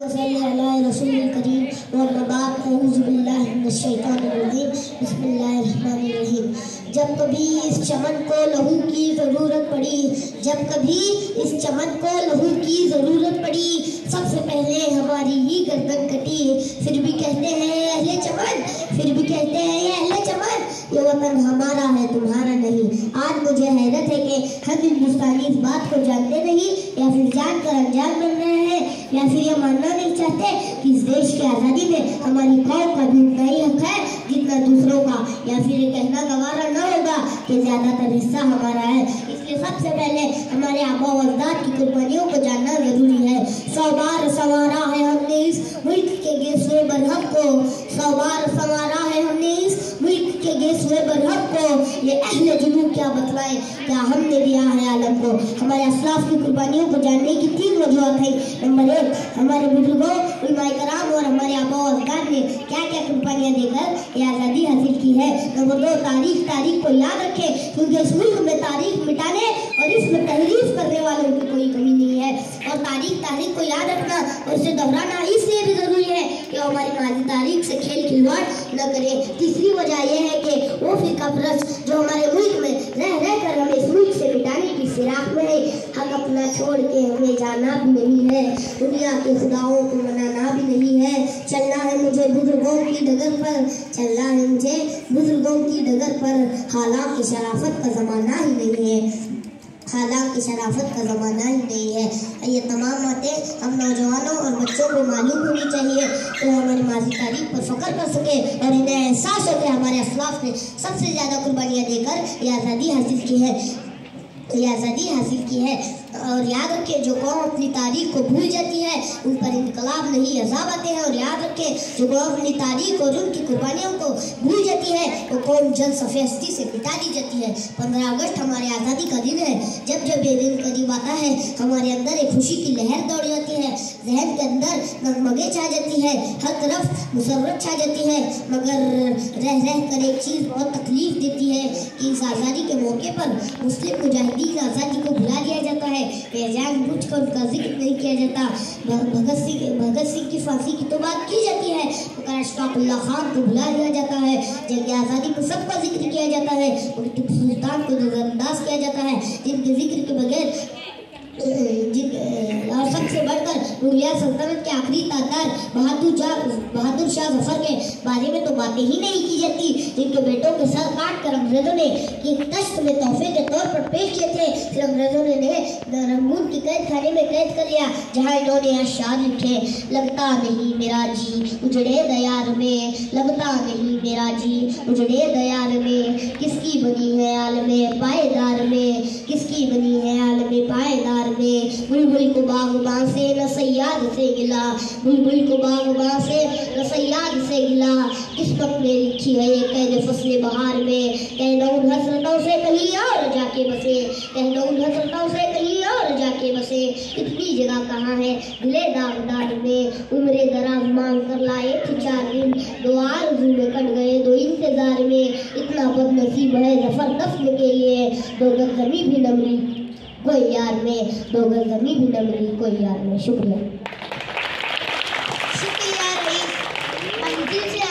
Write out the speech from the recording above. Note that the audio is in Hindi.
रसूल करीम बिस्मिल्लाहिर्रहमानिर्रहीम। जब कभी इस चमन को लहू की ज़रूरत पड़ी, जब कभी इस चमन को लहू की ज़रूरत पड़ी, सबसे पहले हमारी ही गर्दन कटी। फिर भी कहते हैं अहले चमन, फिर भी कहते हैं ये अहले चमन, ये वतन हमारा है तुम्हारा नहीं। आज मुझे हैरत है कि हम हिंदुस्तानी इस बात को जानते नहीं, या फिर जानकर अनजान बन रहे हैं, या फिर ये मानना नहीं चाहते कि इस देश की आज़ादी में हमारी कौम का भी उतना ही हक है जितना दूसरों का, या फिर ये कहना गवारा न होगा कि ज़्यादातर हिस्सा हमारा है। इसलिए सबसे पहले हमारे आबा व अजदाद की कुर्बानियों को जानना ज़रूरी है। 100 बार संवारा है हमने इस मुल्क के गेसवे बरहक को, 100 बार संवारा है हमने इस मुल्क के गेसवे बरहक को। ये अहले जुनूब क्या बतलाएं, क्या हमने दिया है आलम को। हमारे असलाफ की कुर्बानियों को जानने की 3 वजूहत है। नंबर 1, हमारे बुजुर्गों, उलमाए कराम और हमारे आबा व अजदाद ने क्या क्या कुर्बानियाँ देकर ये आज़ादी हासिल की है। नंबर 2, तारीख को याद रखें, क्योंकि इस मुल्क में तारीख मिटाने और इसमें तहरीफ करने वालों की कोई कमी नहीं है। और तारीख को याद रखना और उसे दोहराना इसलिए भी ज़रूरी है कि हमारी माजी तारीख से खेल खिलवाड़ न करें। तीसरी वजह यह है कि वो फिरका परस्त जो हमारे मुल्क में रह कर हमें इस मुल्क से मिटाने की फिराक में है, हक अपना छोड़ के हमें जाना भी नहीं है, दुनिया के खुदाओं को मनाना भी नहीं है। चलना है मुझे बुजुर्गों की डगर पर, चलना है मुझे बुजुर्गों की डगर पर। हालांकि शराफत का ज़माना ही नहीं है, हालांकि शराफत का ज़माना ही नहीं है। ये तमाम बातें हम नौजवानों और बच्चों को मालूम होनी चाहिए तो हमारी माजी तारीख पर फ़ख्र कर सके और इन्हें एहसास हो कि हमारे असलाफ ने सबसे ज़्यादा कुर्बानियाँ देकर ये आज़ादी हासिल की है, ये आज़ादी हासिल की है। और याद रखें, जो कौम अपनी तारीख को भूल जाती है उन पर इनकलाब नहीं अज़ाब आते हैं। और याद रखें, जो कौम अपनी तारीख और उनकी कुर्बानियों को भूल जाती है वो कौम जल्द सफ़े हस्ती से मिटा दी जाती है। 15 अगस्त हमारे आज़ादी का दिन है। जब जब ये दिन करीब आता है हमारे अंदर एक खुशी की लहर दौड़ जाती है, जहन के अंदर नगमगे छा जाती है, हर तरफ मुसर्रत छा जाती है। मगर रह कर एक चीज़ बहुत तकलीफ देती है कि इस आज़ादी के मौके पर मुस्लिम मुजाहिदीन आज़ादी को भुला दिया जाता है, जानबूझकर उनका जिक्र नहीं किया जाता। भगत सिंह की फांसी की तो बात की जाती है, मगर अशफाकुल्लाह खान को भुला दिया जाता है। जंग आज़ादी में सबका जिक्र किया जाता है, और टिप्पू सुल्तान को नजरअंदाज किया जाता है, जिनके जिक्र के बगैर और सबसे बढ़कर मुगलिया सल्तनत के आखिरी तादार बहादुर शाह जफर के बारे में तो बातें ही नहीं की जाती, जिनके बेटों के सर काट कर अंग्रेजों ने एक तश्त में तोहफे के तौर पर पेश किए थे। फिर अंग्रेजों ने रंगून की कैद खाने में कैद कर लिया, जहाँ इन्होंने अशआर लिखे, लगता नहीं मेरा जी उजड़े दयार में, लगता नहीं मेरा जी उजड़े दयार में, किसकी बनी है आलमे पायदार में, किसकी बनी है आलमे पायदार में। बुलबुल को बागबान से न सयाद से गिला, बुलबुल को बागबान से न सयाद से गिला, किस्मत में लिखी है ये कैद फसले बहार में। कहना उन हसरतों से कहीं और जाके बसे, कहना उन हसरतों से कहीं और जाके बसे, इतनी जगह कहाँ है दिले दागदार में। उम्रे दराज मांग कर लाए थे 4 दिन, 2 आरज़ू में कट गए 2 इंतजार में। इतना बदनसीब है जफर दफ्न के लिए, 2 गज ज़मीं भी न मिली कोई यार में, 2 गज ज़मीं भी न मिली कोई यार में। शुक्रिया।